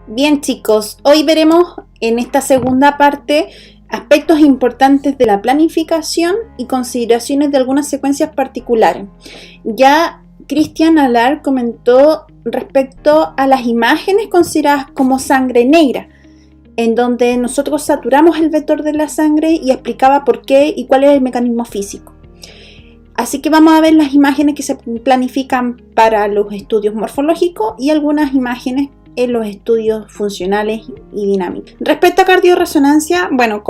Bien chicos, hoy veremos en esta segunda parte aspectos importantes de la planificación y consideraciones de algunas secuencias particulares. Ya Christian Allard comentó respecto a las imágenes consideradas como sangre negra, en donde nosotros saturamos el vector de la sangre y explicaba por qué y cuál es el mecanismo físico. Así que vamos a ver las imágenes que se planifican para los estudios morfológicos y algunas imágenes en los estudios funcionales y dinámicos. Respecto a cardioresonancia, bueno,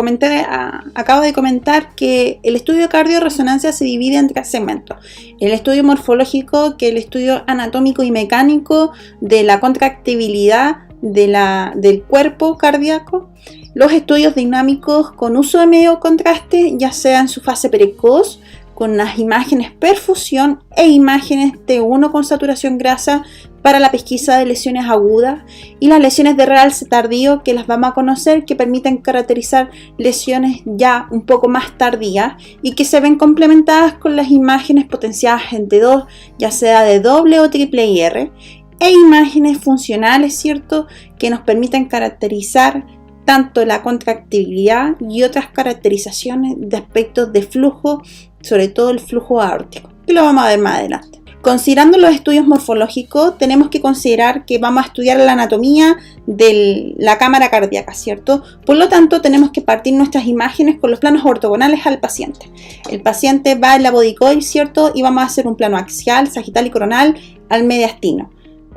acabo de comentar que el estudio de cardioresonancia se divide en tres segmentos. El estudio morfológico, que es el estudio anatómico y mecánico de la contractibilidad del cuerpo cardíaco. Los estudios dinámicos con uso de medio contraste, ya sea en su fase precoz, con las imágenes perfusión e imágenes T1 con saturación grasa para la pesquisa de lesiones agudas, y las lesiones de realce tardío, que las vamos a conocer, que permiten caracterizar lesiones ya un poco más tardías y que se ven complementadas con las imágenes potenciadas en T2, ya sea de doble o triple IR, e imágenes funcionales, ¿cierto?, que nos permiten caracterizar tanto la contractibilidad y otras caracterizaciones de aspectos de flujo, sobre todo el flujo aórtico, que lo vamos a ver más adelante. Considerando los estudios morfológicos, tenemos que considerar que vamos a estudiar la anatomía de la cámara cardíaca, ¿cierto? Por lo tanto, tenemos que partir nuestras imágenes con los planos ortogonales al paciente. El paciente va en la bodicoid, ¿cierto? Y vamos a hacer un plano axial, sagital y coronal al mediastino,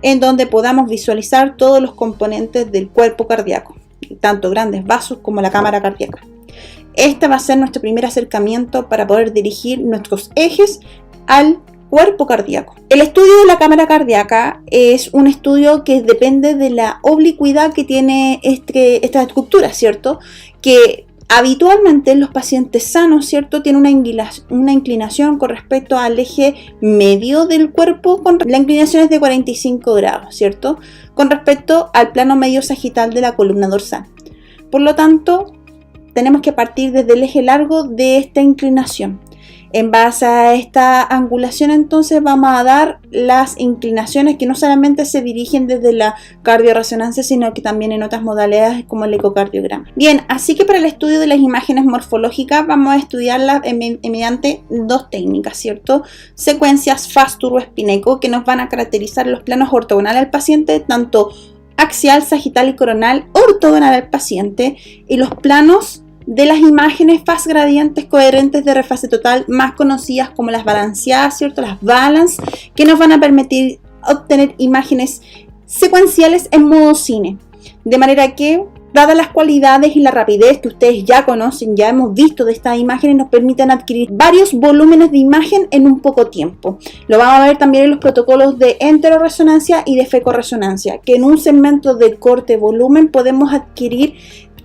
en donde podamos visualizar todos los componentes del cuerpo cardíaco, tanto grandes vasos como la cámara cardíaca. Este va a ser nuestro primer acercamiento para poder dirigir nuestros ejes al cuerpo cardíaco. El estudio de la cámara cardíaca es un estudio que depende de la oblicuidad que tiene esta estructura, ¿cierto? Que habitualmente en los pacientes sanos, ¿cierto?, tiene una inclinación con respecto al eje medio del cuerpo, la inclinación es de 45 grados, ¿cierto?, con respecto al plano medio sagital de la columna dorsal. Por lo tanto, tenemos que partir desde el eje largo de esta inclinación. En base a esta angulación, entonces, vamos a dar las inclinaciones que no solamente se dirigen desde la cardioresonancia, sino que también en otras modalidades como el ecocardiograma. Bien, así que para el estudio de las imágenes morfológicas vamos a estudiarlas mediante dos técnicas, ¿cierto? Secuencias FAST turbo-espineco, que nos van a caracterizar los planos ortogonales al paciente, tanto axial, sagital y coronal ortogonal al paciente, y los planos de las imágenes fast gradientes coherentes de refase total, más conocidas como las balanceadas, ¿cierto? Las balance, que nos van a permitir obtener imágenes secuenciales en modo cine. De manera que, dadas las cualidades y la rapidez que ustedes ya conocen, ya hemos visto de estas imágenes, nos permiten adquirir varios volúmenes de imagen en un poco tiempo. Lo vamos a ver también en los protocolos de enteroresonancia y de fecoresonancia, que en un segmento de corte volumen podemos adquirir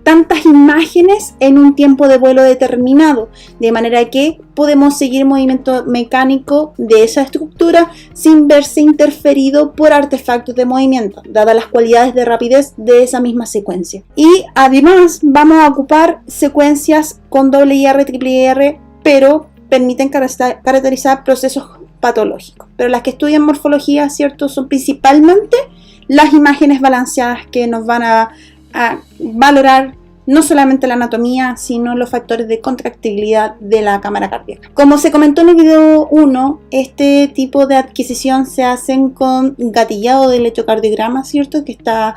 tantas imágenes en un tiempo de vuelo determinado, de manera que podemos seguir movimiento mecánico de esa estructura sin verse interferido por artefactos de movimiento, dadas las cualidades de rapidez de esa misma secuencia. Y además vamos a ocupar secuencias con doble IR, triple IR, pero permiten caracterizar procesos patológicos. Pero las que estudian morfología, ¿cierto?, son principalmente las imágenes balanceadas, que nos van a valorar no solamente la anatomía, sino los factores de contractibilidad de la cámara cardíaca. Como se comentó en el video 1, este tipo de adquisición se hacen con gatillado del electrocardiograma, ¿cierto?, que está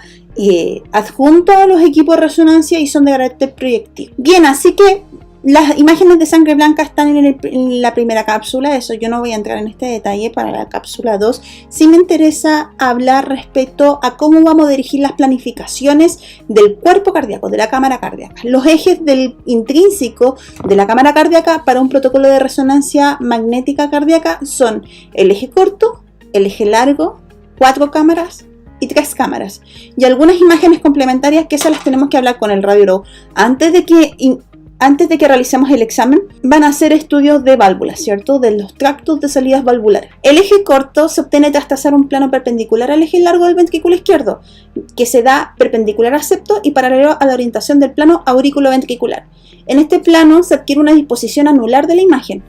adjunto a los equipos de resonancia y son de carácter proyectivo. Bien, así que las imágenes de sangre blanca están en la primera cápsula, eso yo no voy a entrar en este detalle. Para la cápsula 2 sí me interesa hablar respecto a cómo vamos a dirigir las planificaciones del cuerpo cardíaco, de la cámara cardíaca. Los ejes del intrínseco de la cámara cardíaca para un protocolo de resonancia magnética cardíaca son el eje corto, el eje largo, 4 cámaras y 3 cámaras. Y algunas imágenes complementarias que esas las tenemos que hablar con el radiólogo. Antes de que realicemos el examen, van a hacer estudios de válvulas, ¿cierto?, de los tractos de salidas valvulares. El eje corto se obtiene tras trazar un plano perpendicular al eje largo del ventrículo izquierdo, que se da perpendicular al septo y paralelo a la orientación del plano aurículo-ventricular. En este plano se adquiere una disposición anular de la imagen.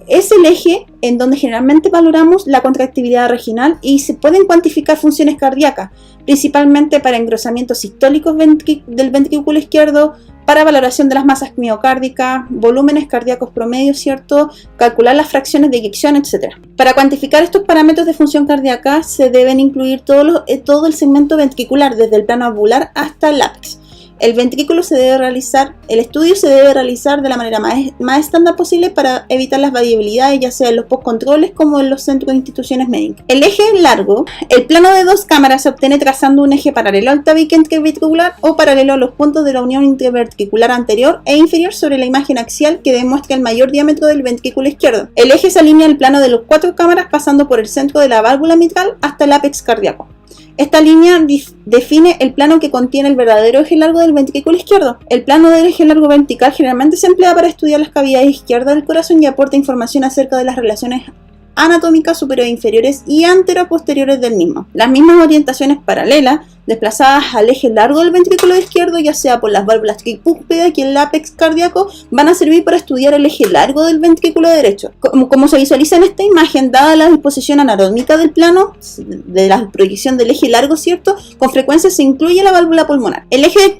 es el eje en donde generalmente valoramos la contractibilidad regional y se pueden cuantificar funciones cardíacas, principalmente para engrosamientos sistólicos del ventrículo izquierdo, para valoración de las masas miocárdicas, volúmenes cardíacos promedios, ¿cierto? Calcular las fracciones de eyección, etc. Para cuantificar estos parámetros de función cardíaca se deben incluir todo el segmento ventricular, desde el plano alveolar hasta el ápex. El estudio se debe realizar de la manera más estándar posible para evitar las variabilidades, ya sea en los postcontroles como en los centros de instituciones médicas. El eje largo, el plano de dos cámaras se obtiene trazando un eje paralelo al tabique interventricular o paralelo a los puntos de la unión interventricular anterior e inferior sobre la imagen axial que demuestra el mayor diámetro del ventrículo izquierdo. El eje se alinea al plano de las cuatro cámaras pasando por el centro de la válvula mitral hasta el ápex cardíaco. Esta línea define el plano que contiene el verdadero eje largo del ventrículo izquierdo. El plano del eje largo vertical generalmente se emplea para estudiar las cavidades izquierdas del corazón y aporta información acerca de las relaciones anatómicas superiores e inferiores y antero-posteriores del mismo. Las mismas orientaciones paralelas, desplazadas al eje largo del ventrículo izquierdo, ya sea por las válvulas tricúspidas y el ápex cardíaco, van a servir para estudiar el eje largo del ventrículo derecho. Como se visualiza en esta imagen, dada la disposición anatómica del plano, de la proyección del eje largo, ¿cierto? Con frecuencia se incluye la válvula pulmonar. El eje de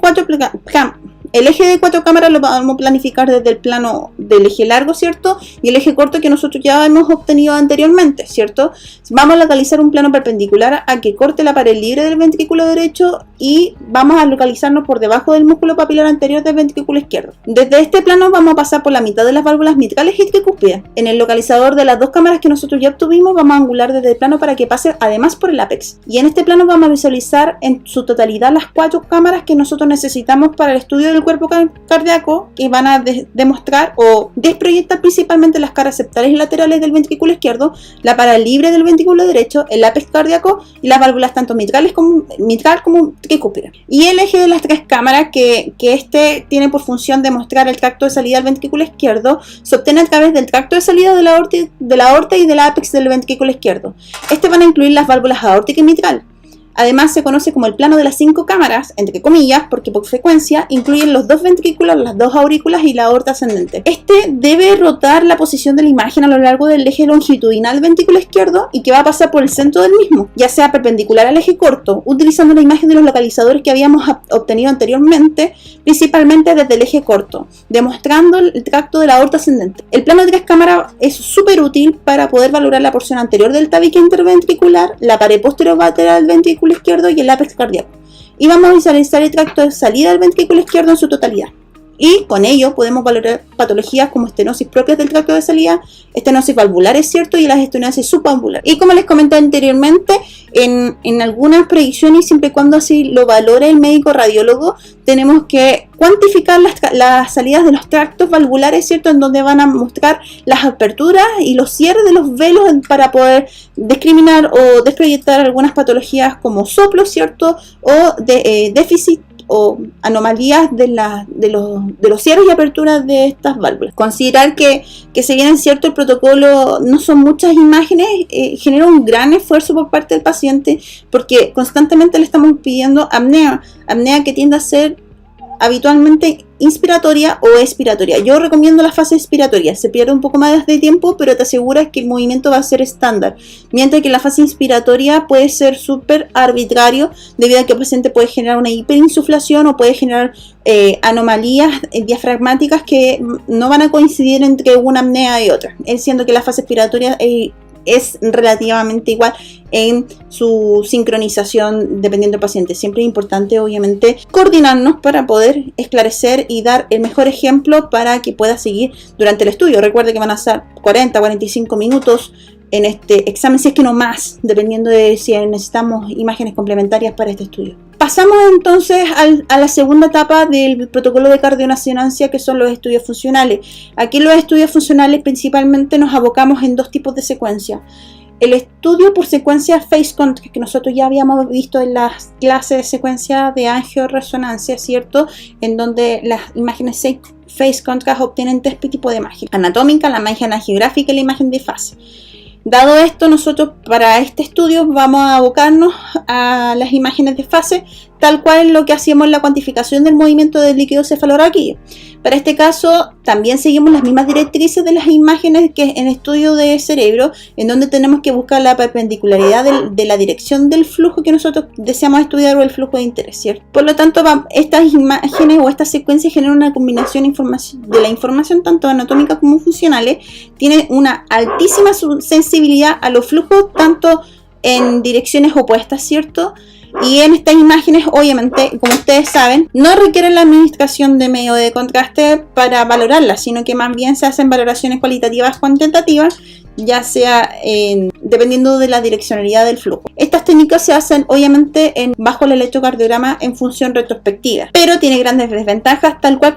cuatro cámaras lo vamos a planificar desde el plano del eje largo, ¿cierto? Y el eje corto que nosotros ya hemos obtenido anteriormente, ¿cierto? Vamos a localizar un plano perpendicular a que corte la pared libre del ventrículo derecho y vamos a localizarnos por debajo del músculo papilar anterior del ventrículo izquierdo. Desde este plano vamos a pasar por la mitad de las válvulas mitrales y tricúspidas. En el localizador de las dos cámaras que nosotros ya obtuvimos, vamos a angular desde el plano para que pase además por el ápex. Y en este plano vamos a visualizar en su totalidad las cuatro cámaras que nosotros necesitamos para el estudio del cuerpo cardíaco, que van a demostrar o desproyectar principalmente las caras septales y laterales del ventrículo izquierdo, la pared libre del ventrículo derecho, el ápex cardíaco y las válvulas tanto mitral como tricúspida. Y el eje de las tres cámaras, que este tiene por función demostrar el tracto de salida del ventrículo izquierdo, se obtiene a través del tracto de salida de la aorta y del ápex del ventrículo izquierdo. Van a incluir las válvulas aórtica y mitral. Además se conoce como el plano de las 5 cámaras, entre comillas, porque por frecuencia incluyen los dos ventrículos, las dos aurículas y la aorta ascendente. Debe rotar la posición de la imagen a lo largo del eje longitudinal del ventrículo izquierdo y que va a pasar por el centro del mismo, ya sea perpendicular al eje corto, utilizando la imagen de los localizadores que habíamos obtenido anteriormente, principalmente desde el eje corto, demostrando el tracto de la aorta ascendente. El plano de 3 cámaras es súper útil para poder valorar la porción anterior del tabique interventricular, la pared posterior lateral del ventrículo izquierdo y el ápex cardíaco. Y vamos a visualizar el tracto de salida del ventrículo izquierdo en su totalidad. Y con ello podemos valorar patologías como estenosis propias del tracto de salida, estenosis valvulares, ¿cierto? Y las estenosis subvalvulares. Y como les comenté anteriormente, en algunas predicciones, siempre y cuando así lo valore el médico radiólogo, tenemos que cuantificar las salidas de los tractos valvulares, ¿cierto? En donde van a mostrar las aperturas y los cierres de los velos para poder discriminar o desproyectar algunas patologías como soplo, ¿cierto? O déficit o anomalías de los cierres y aperturas de estas válvulas. Considerar que si bien es cierto el protocolo no son muchas imágenes, genera un gran esfuerzo por parte del paciente porque constantemente le estamos pidiendo apnea que tiende a ser habitualmente inspiratoria o expiratoria. Yo recomiendo la fase expiratoria, se pierde un poco más de tiempo, pero te aseguras que el movimiento va a ser estándar, mientras que la fase inspiratoria puede ser súper arbitrario debido a que el paciente puede generar una hiperinsuflación o puede generar anomalías diafragmáticas que no van a coincidir entre una apnea y otra, siendo que la fase expiratoria es relativamente igual en su sincronización dependiendo del paciente. Siempre es importante, obviamente, coordinarnos para poder esclarecer y dar el mejor ejemplo para que pueda seguir durante el estudio. Recuerde que van a ser 40-45 minutos en este examen, si es que no más, dependiendo de si necesitamos imágenes complementarias para este estudio. Pasamos entonces a la segunda etapa del protocolo de cardionacionancia, que son los estudios funcionales. Aquí en los estudios funcionales principalmente nos abocamos en dos tipos de secuencia. El estudio por secuencia phase contrast, que nosotros ya habíamos visto en las clases de secuencia de angioresonancia, ¿cierto? En donde las imágenes phase contrast obtienen tres tipos de imagen: anatómica, la imagen angiográfica y la imagen de fase. Dado esto, nosotros para este estudio vamos a abocarnos a las imágenes de fase, tal cual lo que hacíamos en la cuantificación del movimiento del líquido cefalorraquídeo. Para este caso también seguimos las mismas directrices de las imágenes que en estudio de cerebro, en donde tenemos que buscar la perpendicularidad de la dirección del flujo que nosotros deseamos estudiar o el flujo de interés, ¿cierto? Por lo tanto, estas imágenes o estas secuencias generan una combinación de la información tanto anatómica como funcionales, tienen una altísima sensibilidad a los flujos tanto en direcciones opuestas, ¿cierto? Y en estas imágenes, obviamente, como ustedes saben, no requieren la administración de medio de contraste para valorarlas, sino que más bien se hacen valoraciones cualitativas cuantitativas, ya sea dependiendo de la direccionalidad del flujo. Estas técnicas se hacen obviamente bajo el electrocardiograma en función retrospectiva, pero tiene grandes desventajas, tal cual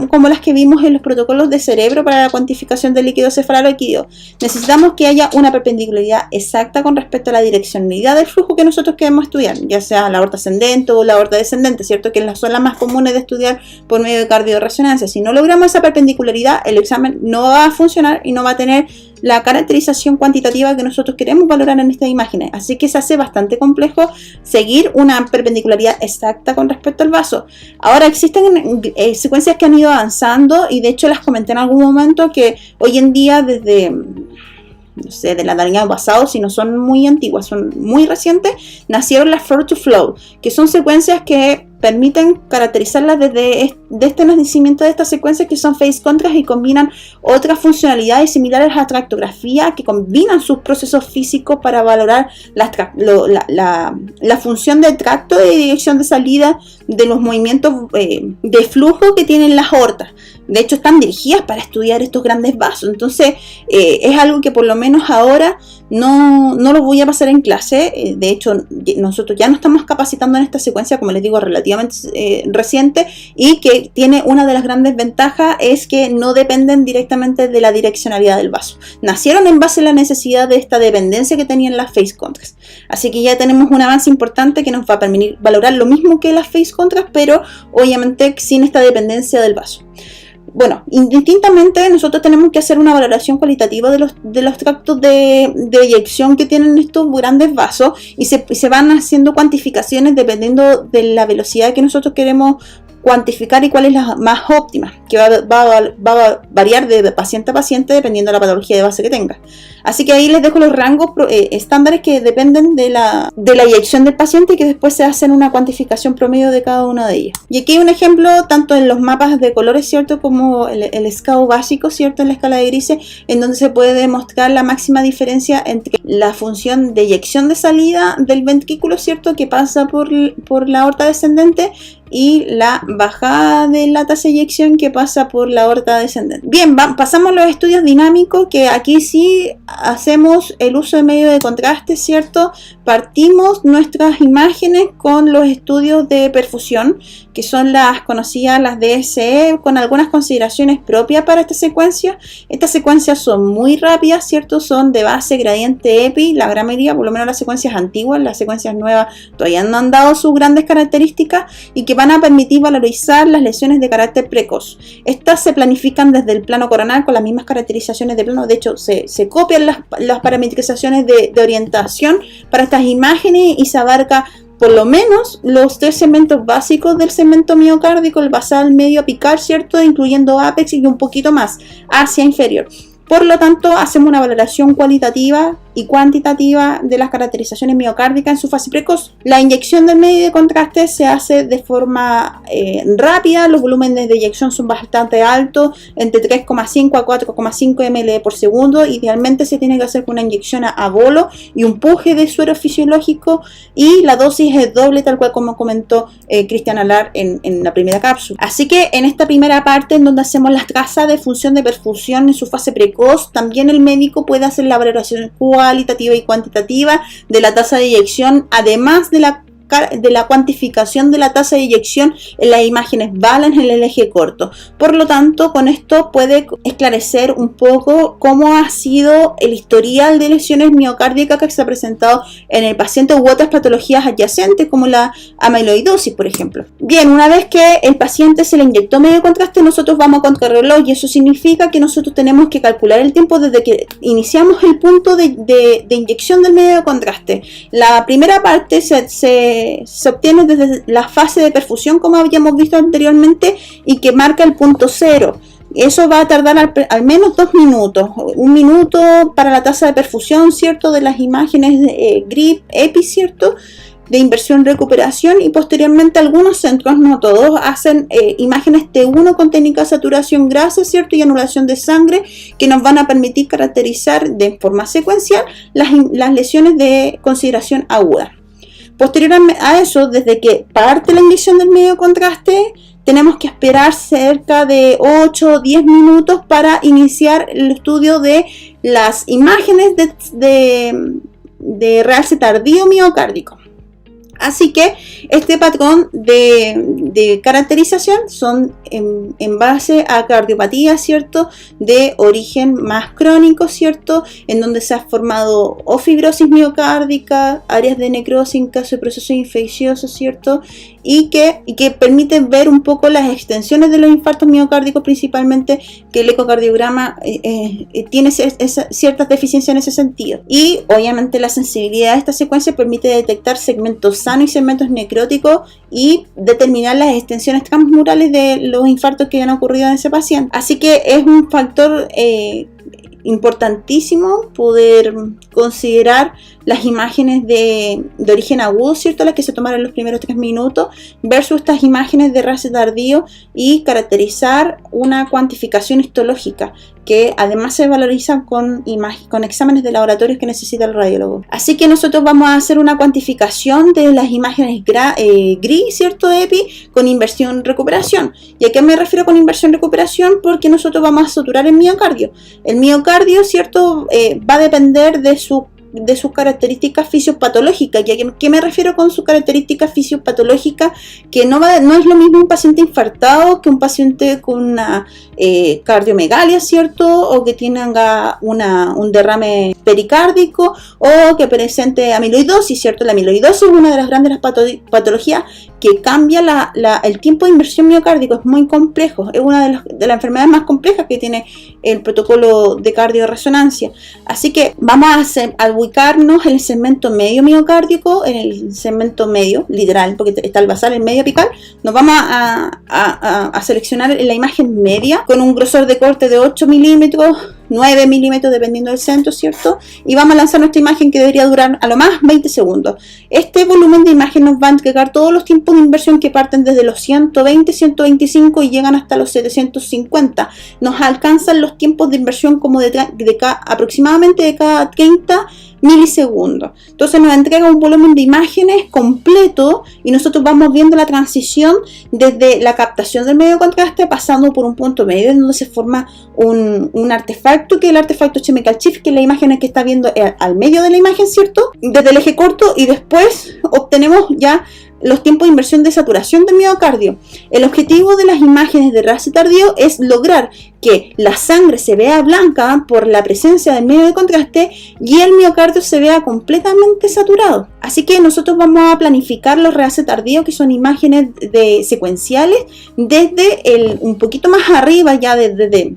como las que vimos en los protocolos de cerebro para la cuantificación del líquido cefalorraquídeo. Necesitamos que haya una perpendicularidad exacta con respecto a la direccionalidad del flujo que nosotros queremos estudiar, ya sea la aorta ascendente o la aorta descendente, ¿cierto? Que son las más comunes de estudiar por medio de cardioresonancia. Si no logramos esa perpendicularidad, el examen no va a funcionar y no va a tener la caracterización cuantitativa que nosotros queremos valorar en estas imágenes. Así que se hace bastante complejo seguir una perpendicularidad exacta con respecto al vaso. Ahora existen secuencias que han ido avanzando y de hecho las comenté en algún momento que hoy en día desde, no sé, del año pasado, si no son muy antiguas, son muy recientes, nacieron las flow to flow, que son secuencias que permiten caracterizarlas desde este nacimiento de estas secuencias que son phase contrast y combinan otras funcionalidades similares a la tractografía, que combinan sus procesos físicos para valorar la función del tracto de dirección de salida de los movimientos de flujo que tienen las aortas. De hecho, están dirigidas para estudiar estos grandes vasos. Entonces, es algo que por lo menos ahora no lo voy a pasar en clase. De hecho, nosotros ya nos estamos capacitando en esta secuencia, como les digo, relativamente reciente, y que tiene una de las grandes ventajas es que no dependen directamente de la direccionalidad del vaso. Nacieron en base a la necesidad de esta dependencia que tenían las phase contrast. Así que ya tenemos un avance importante que nos va a permitir valorar lo mismo que las phase contrast, pero obviamente sin esta dependencia del vaso. Bueno, indistintamente nosotros tenemos que hacer una valoración cualitativa de los tractos de eyección que tienen estos grandes vasos y se van haciendo cuantificaciones dependiendo de la velocidad que nosotros queremos cuantificar y cuál es la más óptima, que va a variar de paciente a paciente dependiendo de la patología de base que tenga. Así que ahí les dejo los rangos estándares que dependen de la eyección del paciente y que después se hacen una cuantificación promedio de cada una de ellas. Y aquí hay un ejemplo tanto en los mapas de colores, ¿cierto? Como el SCAO básico, ¿cierto? En la escala de grises, en donde se puede demostrar la máxima diferencia entre la función de eyección de salida del ventrículo, ¿cierto? Que pasa por la aorta descendente, y la bajada de la tasa de eyección que pasa por la aorta descendente. Bien, pasamos a los estudios dinámicos, que aquí sí hacemos el uso de medio de contraste, ¿cierto? Partimos nuestras imágenes con los estudios de perfusión, que son las conocidas, las DSE, con algunas consideraciones propias para esta secuencia. Estas secuencias son muy rápidas, ¿cierto? Son de base gradiente EPI, la gran mayoría, por lo menos las secuencias antiguas. Las secuencias nuevas todavía no han dado sus grandes características y que van a permitir valorizar las lesiones de carácter precoz. Estas se planifican desde el plano coronal con las mismas caracterizaciones de plano. De hecho, se copian las parametrizaciones de orientación para estas imágenes y se abarca por lo menos los 3 segmentos básicos del segmento miocárdico, el basal, medio, apical, ¿cierto? Incluyendo ápex y un poquito más hacia inferior. Por lo tanto, hacemos una valoración cualitativa y cuantitativa de las caracterizaciones miocárdicas en su fase precoz. La inyección del medio de contraste se hace de forma rápida. Los volúmenes de eyección son bastante altos, entre 3,5 a 4,5 ml por segundo. Idealmente se tiene que hacer con una inyección a bolo y un puje de suero fisiológico, y la dosis es doble, tal cual como comentó Cristian Alar en la primera cápsula. Así que en esta primera parte, en donde hacemos las tasas de función de perfusión en su fase precoz, también el médico puede hacer la valoración cualitativa y cuantitativa de la tasa de eyección, además de la cuantificación de la tasa de eyección en las imágenes Balance en el eje corto. Por lo tanto, con esto puede esclarecer un poco cómo ha sido el historial de lesiones miocárdicas que se ha presentado en el paciente u otras patologías adyacentes como la amiloidosis, por ejemplo. Bien, una vez que el paciente se le inyectó medio de contraste, nosotros vamos a contrarreloj, y eso significa que nosotros tenemos que calcular el tiempo desde que iniciamos el punto de inyección del medio de contraste. La primera parte se se obtiene desde la fase de perfusión, como habíamos visto anteriormente, y que marca el punto cero. Eso va a tardar al menos 2 minutos, 1 minuto para la tasa de perfusión, ¿cierto? De las imágenes GRIP, EPI, ¿cierto? De inversión-recuperación, y posteriormente algunos centros, no todos, hacen imágenes T1 con técnica de saturación grasa, ¿cierto? Y anulación de sangre, que nos van a permitir caracterizar de forma secuencial las lesiones de consideración aguda. Posterior a eso, desde que parte la inyección del medio contraste, tenemos que esperar cerca de 8 o 10 minutos para iniciar el estudio de las imágenes de realce tardío miocárdico. Así que este patrón de caracterización son en base a cardiopatía, ¿cierto? De origen más crónico, ¿cierto? En donde se ha formado o fibrosis miocárdica, áreas de necrosis en caso de procesos infecciosos, ¿cierto? Y que permiten ver un poco las extensiones de los infartos miocárdicos, principalmente que el ecocardiograma tiene ciertas deficiencias en ese sentido. Y obviamente la sensibilidad de esta secuencia permite detectar segmentos sanos y segmentos necróticos y determinar las extensiones transmurales de los infartos que han ocurrido en ese paciente. Así que es un factor importantísimo poder considerar las imágenes de origen agudo, ¿cierto? Las que se tomaron en los primeros 3 minutos versus estas imágenes de realce tardío, y caracterizar una cuantificación histológica que además se valoriza con exámenes de laboratorios que necesita el radiólogo. Así que nosotros vamos a hacer una cuantificación de las imágenes GRI, ¿cierto? EPI con inversión recuperación. ¿Y a qué me refiero con inversión recuperación? Porque nosotros vamos a saturar el miocardio. El miocardio, ¿cierto? Va a depender de sus características fisiopatológicas. ¿Y a qué me refiero con sus características fisiopatológicas? Que no es lo mismo un paciente infartado que un paciente con una cardiomegalia, ¿cierto? O que tenga un derrame pericárdico, o que presente amiloidosis, ¿cierto? La amiloidosis es una de las grandes patologías que cambia el tiempo de inversión miocárdico. Es muy complejo, es una de las enfermedades más complejas que tiene el protocolo de cardioresonancia. Así que vamos a ubicarnos en el segmento medio miocárdico, en el segmento medio, literal, porque está el basal, el medio apical. Nos vamos a seleccionar la imagen media con un grosor de corte de 8 milímetros, 9 milímetros dependiendo del centro, ¿cierto? Y vamos a lanzar nuestra imagen, que debería durar a lo más 20 segundos. Este volumen de imagen nos va a entregar todos los tiempos de inversión que parten desde los 120, 125 y llegan hasta los 750. Nos alcanzan los tiempos de inversión como aproximadamente de cada 30 milisegundos. Entonces nos entrega un volumen de imágenes completo, y nosotros vamos viendo la transición desde la captación del medio contraste pasando por un punto medio en donde se forma un artefacto, que es el artefacto chemical shift, que es la imagen que está viendo al medio de la imagen, ¿cierto? Desde el eje corto, y después obtenemos ya los tiempos de inversión de saturación del miocardio. El objetivo de las imágenes de realce tardío es lograr que la sangre se vea blanca por la presencia del medio de contraste y el miocardio se vea completamente saturado. Así que nosotros vamos a planificar los realce tardíos, que son imágenes secuenciales desde un poquito más arriba, ya desde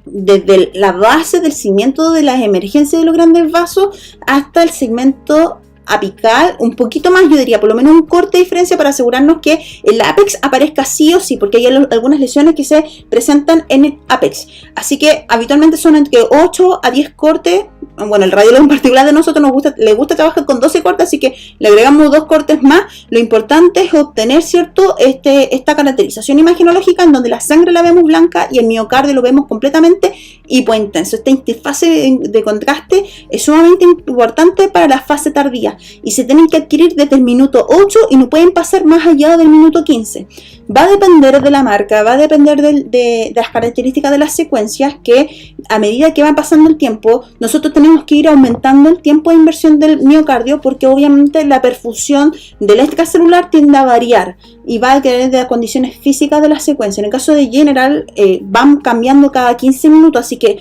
la base del cimiento de las emergencias de los grandes vasos hasta el segmento apical, un poquito más, yo diría por lo menos un corte de diferencia, para asegurarnos que el apex aparezca sí o sí, porque hay algunas lesiones que se presentan en el apex. Así que habitualmente son entre 8 a 10 cortes. Bueno, el radiólogo en particular de nosotros le gusta trabajar con 12 cortes, así que le agregamos 2 cortes más. Lo importante es obtener, ¿cierto?, esta caracterización imagenológica en donde la sangre la vemos blanca y el miocardio lo vemos completamente hipointenso. Esta interfase de contraste es sumamente importante para la fase tardía y se tienen que adquirir desde el minuto 8 y no pueden pasar más allá del minuto 15. Va a depender de la marca, va a depender de las características de las secuencias, que a medida que va pasando el tiempo, nosotros tenemos que ir aumentando el tiempo de inversión del miocardio, porque obviamente la perfusión del extracelular tiende a variar y va a depender de las condiciones físicas de la secuencia. En el caso de General van cambiando cada 15 minutos, así que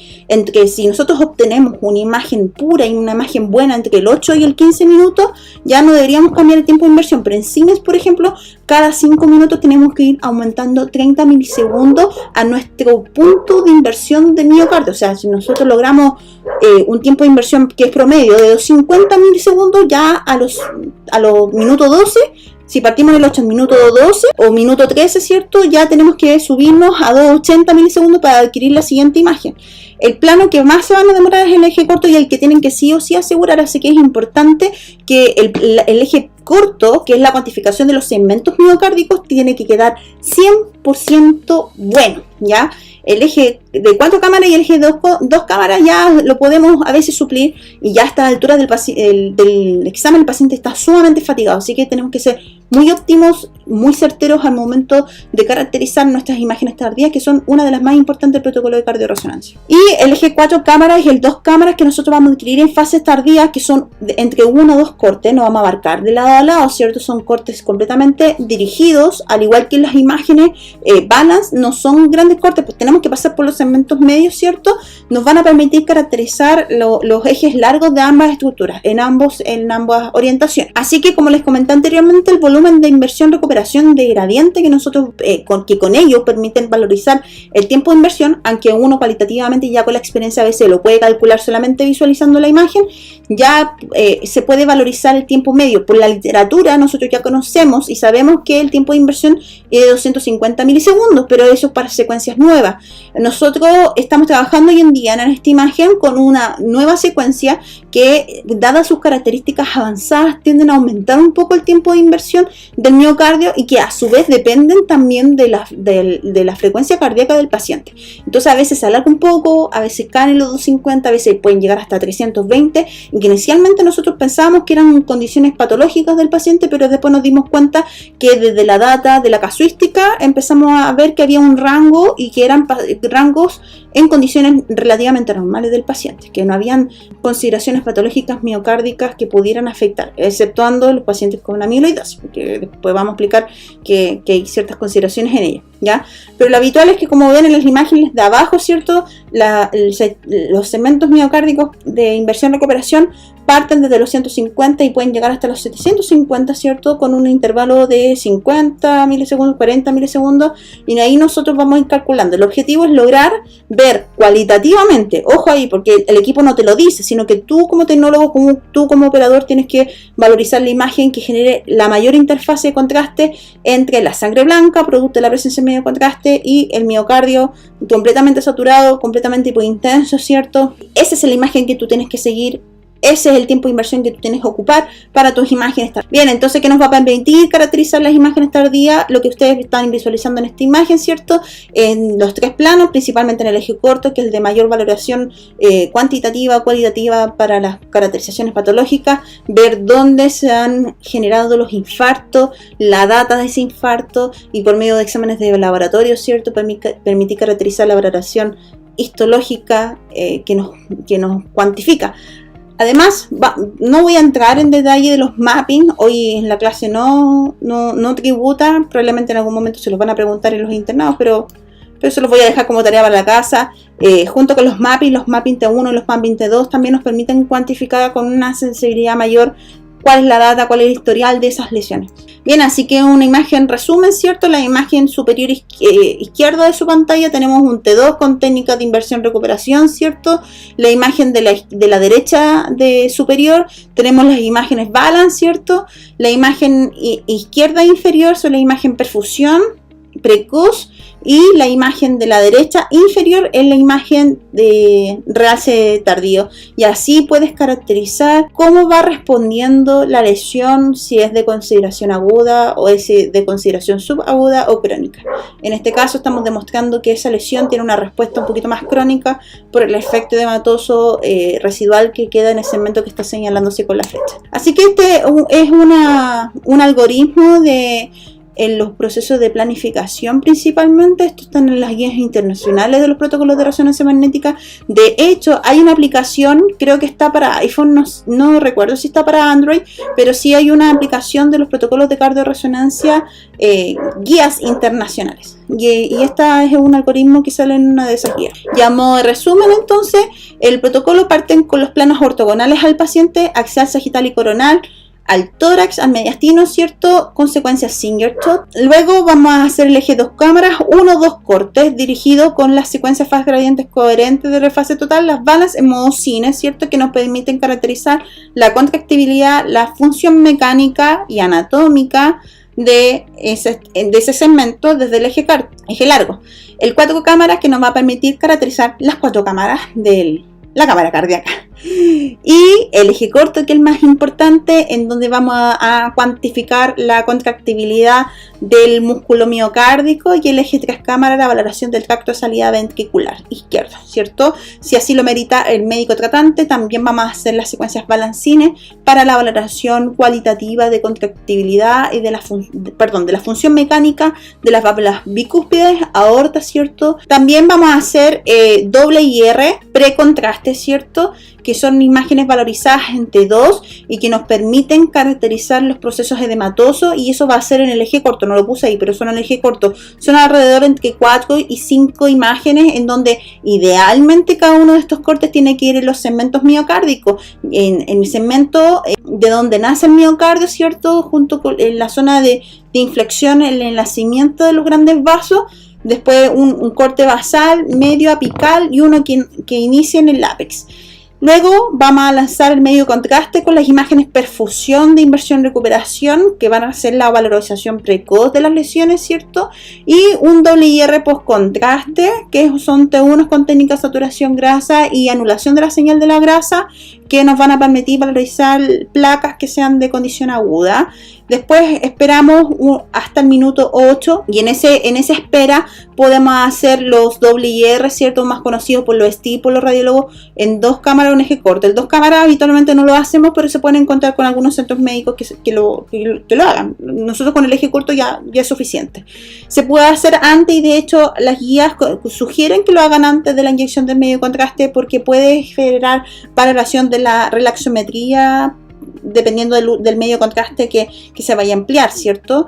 si nosotros obtenemos una imagen pura y una imagen buena entre el 8 y el 15 minutos, ya no deberíamos cambiar el tiempo de inversión. Pero en Siemens, por ejemplo, cada 5 minutos tenemos que ir aumentando 30 milisegundos a nuestro punto de inversión de miocardio. O sea, si nosotros logramos un tiempo de inversión que es promedio de 50 milisegundos, ya a los minutos 12, Si partimos en el 8 minuto 12 o minuto 13, ¿cierto? Ya tenemos que subirnos a 280 milisegundos para adquirir la siguiente imagen. El plano que más se van a demorar es el eje corto y el que tienen que sí o sí asegurar, así que es importante que el eje corto, que es la cuantificación de los segmentos miocárdicos, tiene que quedar 100% bueno, ¿ya? El eje de 4 cámaras y el eje de 2 cámaras ya lo podemos a veces suplir, y ya a esta altura del examen el paciente está sumamente fatigado, así que tenemos que ser muy óptimos, muy certeros al momento de caracterizar nuestras imágenes tardías, que son una de las más importantes del protocolo de cardioresonancia. Y el eje 4 cámaras y el 2 cámaras que nosotros vamos a adquirir en fases tardías, que son entre 1 o 2 cortes, no vamos a abarcar de lado a lado, ¿cierto? Son cortes completamente dirigidos, al igual que las imágenes balance, no son grandes cortes, pues tenemos que pasar por los segmentos medios, ¿cierto? Nos van a permitir caracterizar los ejes largos de ambas estructuras, en ambas orientaciones. Así que, como les comenté anteriormente, el volumen de inversión-recuperación de gradiente que nosotros, que con ello permiten valorizar el tiempo de inversión, aunque uno cualitativamente ya con la experiencia a veces lo puede calcular solamente visualizando la imagen, ya se puede valorizar el tiempo medio. Por la literatura nosotros ya conocemos y sabemos que el tiempo de inversión es de 250 milisegundos, pero eso es para secuencias nuevas. Nosotros estamos trabajando hoy en día en esta imagen con una nueva secuencia que, dadas sus características avanzadas, tienden a aumentar un poco el tiempo de inversión del miocardio y que a su vez dependen también de la frecuencia cardíaca del paciente. Entonces a veces se alarga un poco, a veces caen en los 250, a veces pueden llegar hasta 320, y que inicialmente nosotros pensábamos que eran condiciones patológicas del paciente, pero después nos dimos cuenta que desde la data de la casuística empezamos a ver que había un rango y que eran rangos en condiciones relativamente normales del paciente, que no habían consideraciones patológicas miocárdicas que pudieran afectar, exceptuando los pacientes con amiloidosis, porque después vamos a explicar que hay ciertas consideraciones en ellas, ¿ya? Pero lo habitual es que, como ven en las imágenes de abajo, ¿cierto? Los segmentos miocárdicos de inversión-recuperación parten desde los 150 y pueden llegar hasta los 750, ¿cierto? Con un intervalo de 50 milisegundos, 40 milisegundos, y ahí nosotros vamos a ir calculando. El objetivo es lograr ver cualitativamente, ojo ahí, porque el equipo no te lo dice, sino que tú como tecnólogo, tú como operador, tienes que valorizar la imagen que genere la mayor interfase de contraste entre la sangre blanca, producto de la presencia de medio contraste, y el miocardio completamente saturado, completamente hipointenso, ¿cierto? Esa es la imagen que tú tienes que seguir. Ese es el tiempo de inversión que tú tienes que ocupar para tus imágenes tardías. Bien, entonces, ¿qué nos va a permitir caracterizar las imágenes tardías? Lo que ustedes están visualizando en esta imagen, ¿cierto? En los 3 planos, principalmente en el eje corto, que es el de mayor valoración cuantitativa, cualitativa para las caracterizaciones patológicas, ver dónde se han generado los infartos, la data de ese infarto, y por medio de exámenes de laboratorio, ¿cierto? Permitir caracterizar la valoración histológica que nos cuantifica. Además, no voy a entrar en detalle de los mapping, hoy en la clase no tributa, probablemente en algún momento se los van a preguntar en los internados, pero se los voy a dejar como tarea para la casa. Junto con los mapping T1 y los mapping T2 también nos permiten cuantificar con una sensibilidad mayor cuál es la data, cuál es el historial de esas lesiones. Bien, así que una imagen resumen, ¿cierto? La imagen superior izquierda de su pantalla tenemos un T2 con técnicas de inversión-recuperación, ¿cierto? La imagen de la derecha de superior tenemos las imágenes balance, ¿cierto? La imagen izquierda inferior son la imagen perfusión precoz, y la imagen de la derecha inferior es la imagen de realce tardío, y así puedes caracterizar cómo va respondiendo la lesión, si es de consideración aguda o es de consideración subaguda o crónica. En este caso estamos demostrando que esa lesión tiene una respuesta un poquito más crónica por el efecto edematoso residual que queda en el segmento que está señalándose con la flecha. Así que este es un algoritmo en los procesos de planificación principalmente. Esto está en las guías internacionales de los protocolos de resonancia magnética. De hecho, hay una aplicación, creo que está para iPhone, no recuerdo si está para Android, pero sí hay una aplicación de los protocolos de cardioresonancia, guías internacionales. Y esta es un algoritmo que sale en una de esas guías. Y a modo de resumen, entonces, el protocolo parten con los planos ortogonales al paciente, axial, sagital y coronal, al tórax, al mediastino, ¿cierto? Con secuencia Singer Shot. Luego vamos a hacer el eje 2 cámaras, 1-2 cortes, dirigido con las secuencias fase gradientes coherentes de refase total, las balas en modo cine, ¿cierto? Que nos permiten caracterizar la contractibilidad, la función mecánica y anatómica de ese segmento desde el eje largo. El 4 cámaras que nos va a permitir caracterizar las 4 cámaras de la cámara cardíaca. Y el eje corto, que es el más importante, en donde vamos a cuantificar la contractibilidad del músculo miocárdico, y el eje 3 cámara, la valoración del tracto de salida ventricular izquierdo, ¿cierto? Si así lo merita el médico tratante, también vamos a hacer las secuencias balancines para la valoración cualitativa de contractibilidad y de la función mecánica de las válvulas bicúspides, aorta, ¿cierto? También vamos a hacer doble IR precontraste, ¿cierto? Que son imágenes valorizadas en T2 y que nos permiten caracterizar los procesos edematosos, y eso va a ser en el eje corto. No lo puse ahí, pero son en el eje corto. Son alrededor entre 4 y 5 imágenes, en donde idealmente cada uno de estos cortes tiene que ir en los segmentos miocárdicos, en el segmento de donde nace el miocardio, ¿cierto? Junto con en la zona de inflexión, el nacimiento de los grandes vasos. Después un corte basal, medio apical y uno que inicia en el ápex. Luego vamos a lanzar el medio contraste con las imágenes perfusión de inversión-recuperación, que van a hacer la valorización precoz de las lesiones, ¿cierto? Y un doble IR post-contraste, que son T1 con técnica de saturación grasa y anulación de la señal de la grasa, que nos van a permitir valorizar placas que sean de condición aguda. Después esperamos hasta el minuto 8, y en esa espera podemos hacer los doble IR, ¿cierto? Más conocidos por los STI, por los radiólogos, en 2 cámaras o en eje corto. El 2 cámaras habitualmente no lo hacemos, pero se pueden encontrar con algunos centros médicos que lo hagan. Nosotros con el eje corto ya es suficiente. Se puede hacer antes, y de hecho las guías sugieren que lo hagan antes de la inyección del medio contraste, porque puede generar valoración de la relaxometría dependiendo del medio contraste que se vaya a emplear, ¿cierto?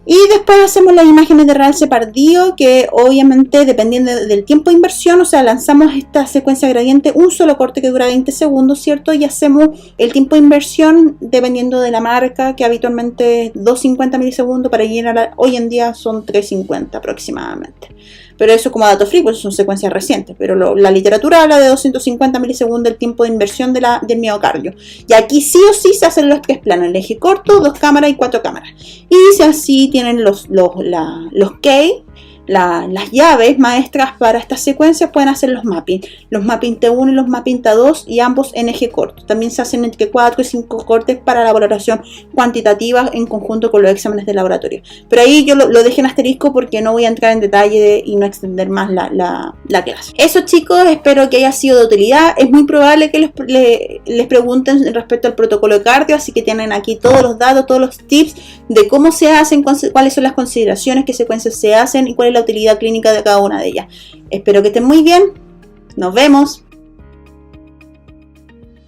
Y después hacemos las imágenes de realce pardío, que obviamente dependiendo del tiempo de inversión, o sea, lanzamos esta secuencia gradiente, un solo corte que dura 20 segundos, ¿cierto? Y hacemos el tiempo de inversión dependiendo de la marca, que habitualmente es 250 milisegundos, para llenar, hoy en día son 350 aproximadamente. Pero eso como dato free, pues son secuencias recientes, pero la literatura habla de 250 milisegundos el tiempo de inversión del miocardio. Y aquí sí o sí se hacen los 3 planos, el eje corto, 2 cámaras y 4 cámaras. Y si así tienen los key, las llaves maestras para estas secuencias, pueden hacer los mapping T1 y los mapping T2, y ambos en eje corto. También se hacen entre 4 y 5 cortes para la valoración cuantitativa en conjunto con los exámenes de laboratorio. Pero ahí yo lo dejé en asterisco porque no voy a entrar en detalle y no extender más la clase. Eso, chicos, espero que haya sido de utilidad. Es muy probable que les pregunten respecto al protocolo de cardio, así que tienen aquí todos los datos, todos los tips de cómo se hacen, cuáles son las consideraciones, qué secuencias se hacen y cuál es la utilidad clínica de cada una de ellas. Espero que estén muy bien. Nos vemos.